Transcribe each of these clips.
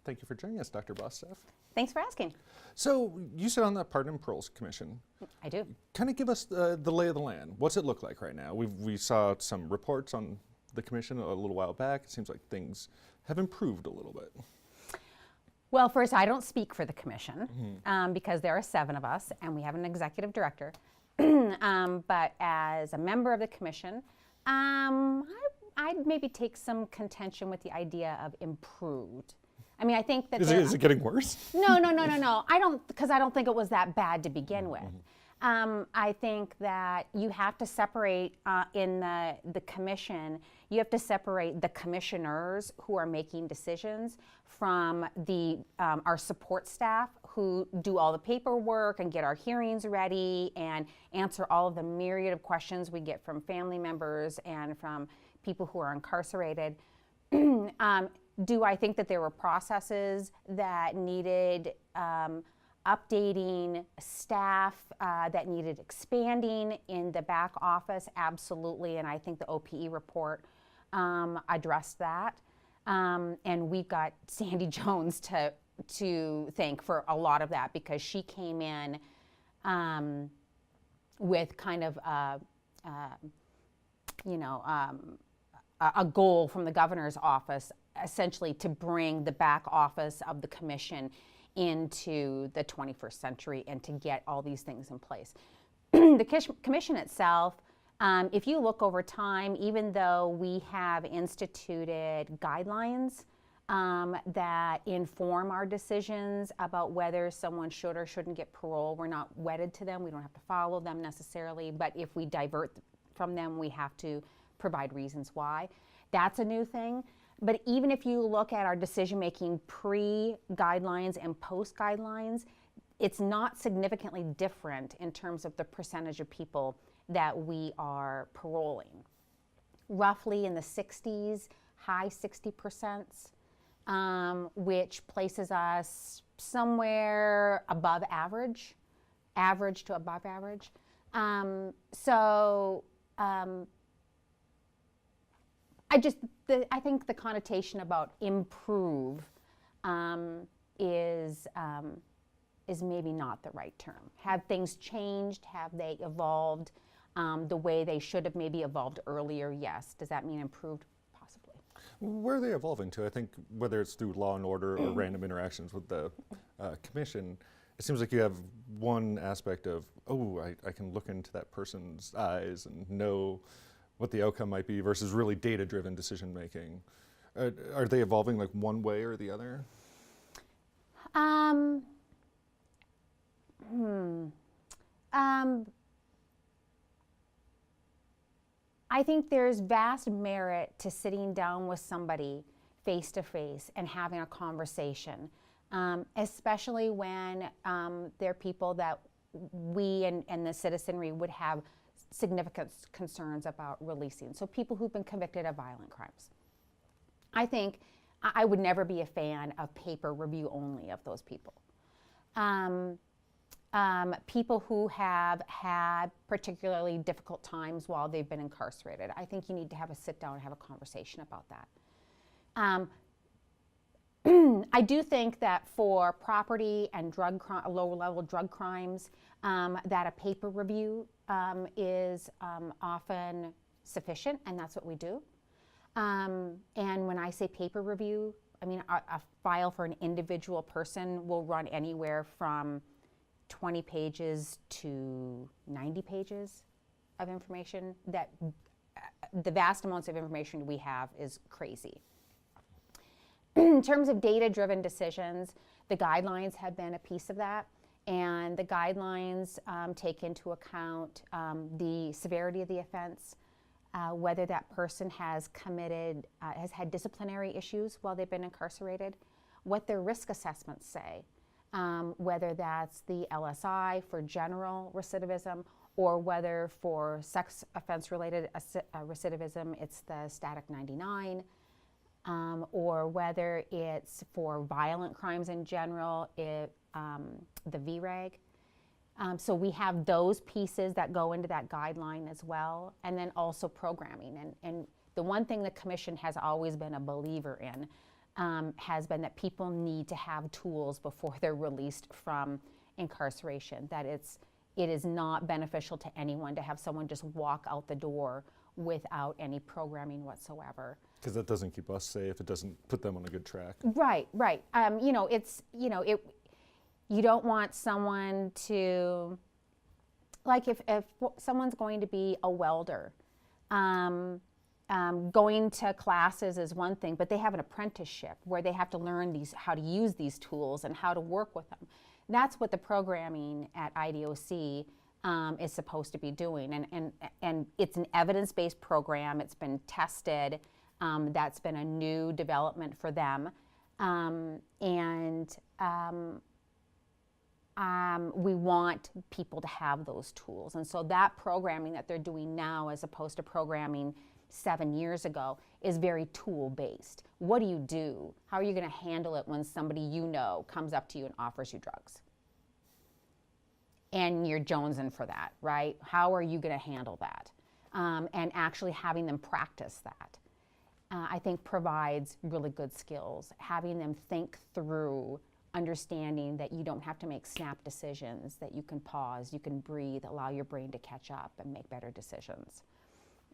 Thank you for joining us, Dr. Bostaph. Thanks for asking. So you sit on the Pardon and Parole Commission. I do. Kind of give us the lay of the land. What's it look like right now? We saw some reports on the commission a little while back. It seems like things have improved a little bit. Well, first, I don't speak for the commission because there are 7 of us and we have an executive director. But as a member of the commission, I'd maybe take some contention with the idea of improved. I mean, I think that is it getting worse? No. I don't think it was that bad to begin with. I think that you have to separate in the commission. You have to separate the commissioners who are making decisions from our support staff who do all the paperwork and get our hearings ready and answer all of the myriad of questions we get from family members and from people who are incarcerated. Do I think that there were processes that needed updating, staff that needed expanding in the back office? Absolutely, and I think the OPE report addressed that. And we've got Sandy Jones to thank for a lot of that because she came in with kind of a goal from the governor's office, essentially to bring the back office of the commission into the 21st century and to get all these things in place. The commission itself, if you look over time, even though we have instituted guidelines that inform our decisions about whether someone should or shouldn't get parole, we're not wedded to them. We don't have to follow them necessarily, but if we divert from them, we have to provide reasons why. That's a new thing. But even if you look at our decision-making pre-guidelines and post-guidelines, it's not significantly different in terms of the percentage of people that we are paroling. Roughly in the 60s, high 60%, which places us somewhere above average to above average. I think the connotation about improve is maybe not the right term. Have things changed? Have they evolved the way they should have maybe evolved earlier? Yes. Does that mean improved? Possibly. Where are they evolving to? I think whether it's through law and order or random interactions with the commission, it seems like you have one aspect of, I can look into that person's eyes and know what the outcome might be versus really data-driven decision-making. Are they evolving like one way or the other? I think there's vast merit to sitting down with somebody face-to-face and having a conversation, especially when they're people that we and the citizenry would have significant concerns about releasing. So people who've been convicted of violent crimes. I think I would never be a fan of paper review only of those people. People who have had particularly difficult times while they've been incarcerated. I think you need to have a sit down and have a conversation about that. I do think that for property and lower-level drug crimes, that a paper review is often sufficient, and that's what we do. And when I say paper review, I mean a file for an individual person will run anywhere from 20 pages to 90 pages of information. That the vast amounts of information we have is crazy. In terms of data-driven decisions, the guidelines have been a piece of that, and the guidelines take into account the severity of the offense, whether that person has had disciplinary issues while they've been incarcerated, what their risk assessments say, whether that's the LSI for general recidivism, or whether for sex offense-related recidivism, it's the static 99. Or whether it's for violent crimes in general, the VRAG. So we have those pieces that go into that guideline as well, and then also programming. And the one thing the commission has always been a believer in has been that people need to have tools before they're released from incarceration, that it is not beneficial to anyone to have someone just walk out the door without any programming whatsoever. Because that doesn't keep us safe. It doesn't put them on a good track. Right. You don't want someone to, like if someone's going to be a welder, going to classes is one thing, but they have an apprenticeship where they have to learn how to use these tools and how to work with them. That's what the programming at IDOC is supposed to be doing. And it's an evidence-based program. It's been tested. That's been a new development for them. We want people to have those tools. And so that programming that they're doing now, as opposed to programming 7 years ago, is very tool-based. What do you do? How are you going to handle it when somebody comes up to you and offers you drugs? And you're jonesing for that, right? How are you going to handle that? And actually having them practice that, I think provides really good skills. Having them think through, understanding that you don't have to make snap decisions, that you can pause, you can breathe, allow your brain to catch up and make better decisions.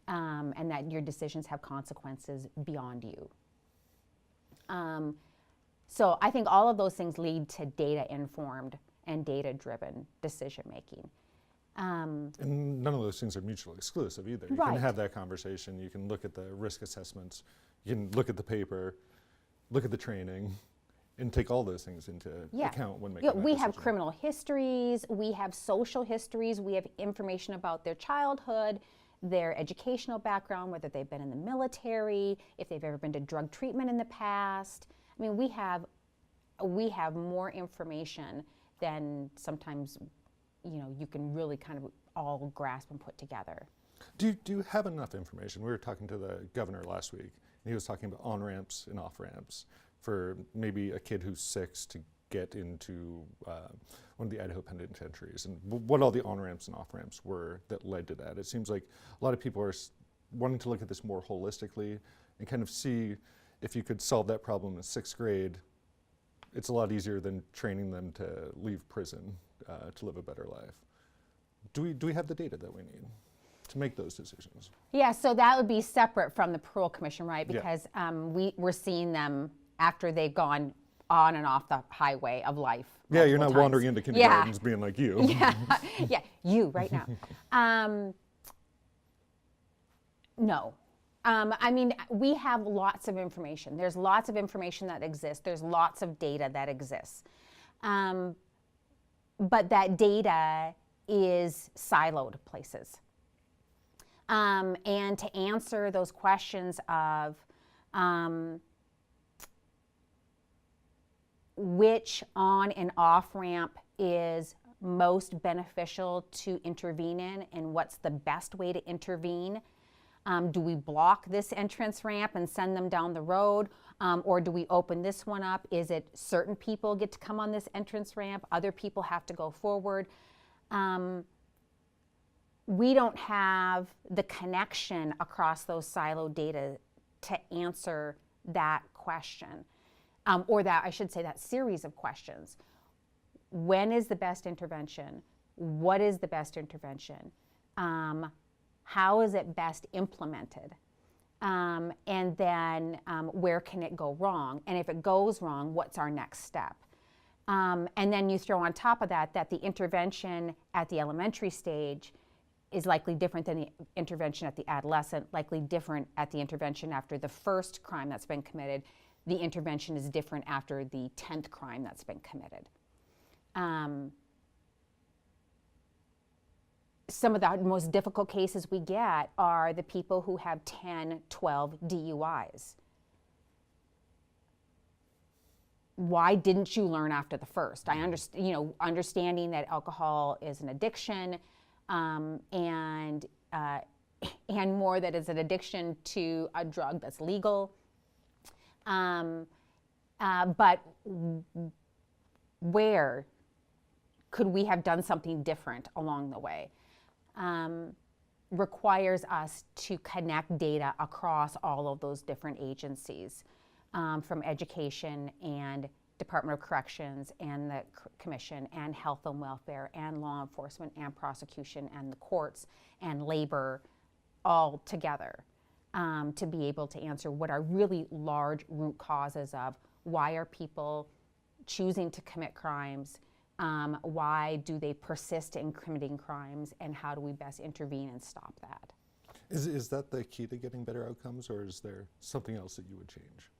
And that your decisions have consequences beyond you. So I think all of those things lead to data-informed and data-driven decision-making. And none of those things are mutually exclusive either. You Right. can have that conversation. You can look at the risk assessments. You can look at the paper, look at the training, and take all those things into account when making that We have decision. criminal histories, we have social histories, we have information about their childhood, their educational background, whether they've been in the military, if they've ever been to drug treatment in the past. I mean, we have more information than sometimes you can really kind of all grasp and put together. Do you have enough information? We were talking to the governor last week, and he was talking about on-ramps and off-ramps for maybe a kid who's 6 to get into one of the Idaho penitentiaries, and what all the on-ramps and off-ramps were that led to that. It seems like a lot of people are wanting to look at this more holistically and kind of see if you could solve that problem in 6th grade. It's a lot easier than training them to leave prison to live a better life. Do we have the data that we need to make those decisions? Yeah, so that would be separate from the Parole Commission, right? Yeah. Because we're seeing them after they've gone on and off the highway of life. Yeah, you're not multiple wandering times. into kindergartens being like you. Yeah, you right now. No. I mean, we have lots of information. There's lots of information that exists. There's lots of data that exists. But that data is siloed places. And to answer those questions of which on and off ramp is most beneficial to intervene in and what's the best way to intervene. Do we block this entrance ramp and send them down the road? Or do we open this one up? Is it certain people get to come on this entrance ramp, other people have to go forward? We don't have the connection across those siloed data to answer that question. Or that, I should say, that series of questions. When is the best intervention? What is the best intervention? How is it best implemented? And then where can it go wrong? And if it goes wrong, what's our next step? And then you throw on top of that the intervention at the elementary stage is likely different than the intervention at the adolescent, likely different at the intervention after the first crime that's been committed. The intervention is different after the 10th crime that's been committed. Some of the most difficult cases we get are the people who have 10, 12 DUIs. Why didn't you learn after the first? I understand, understanding that alcohol is an addiction, and more that it's an addiction to a drug that's legal. But where could we have done something different along the way? Requires us to connect data across all of those different agencies. from education and Department of Corrections and the Commission and Health and Welfare and law enforcement and prosecution and the courts and labor all together to be able to answer what are really large root causes of why are people choosing to commit crimes, why do they persist in committing crimes, and how do we best intervene and stop that. Is that the key to getting better outcomes, or is there something else that you would change?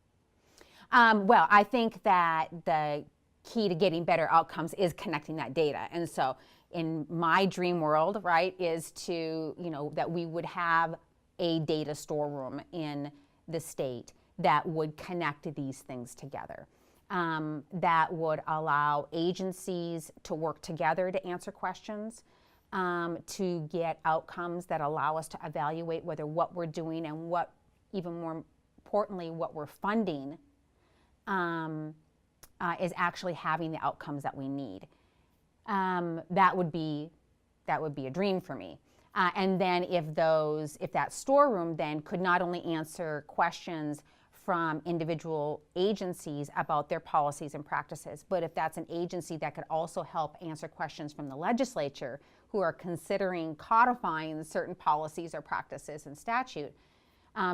Well, I think that the key to getting better outcomes is connecting that data. And so in my dream world, right, is to, that we would have a data storeroom in the state that would connect these things together. That would allow agencies to work together to answer questions, to get outcomes that allow us to evaluate whether what we're doing and what, even more importantly, what we're funding is actually having the outcomes that we need. That would be a dream for me. And then if that storeroom then could not only answer questions from individual agencies about their policies and practices, but if that's an agency that could also help answer questions from the legislature who are considering codifying certain policies or practices in statute,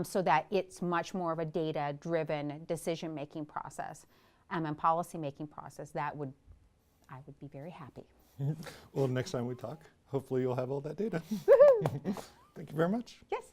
so that it's much more of a data-driven decision-making process and policy-making process, I would be very happy. Well, next time we talk, hopefully you'll have all that data. Thank you very much. Yes.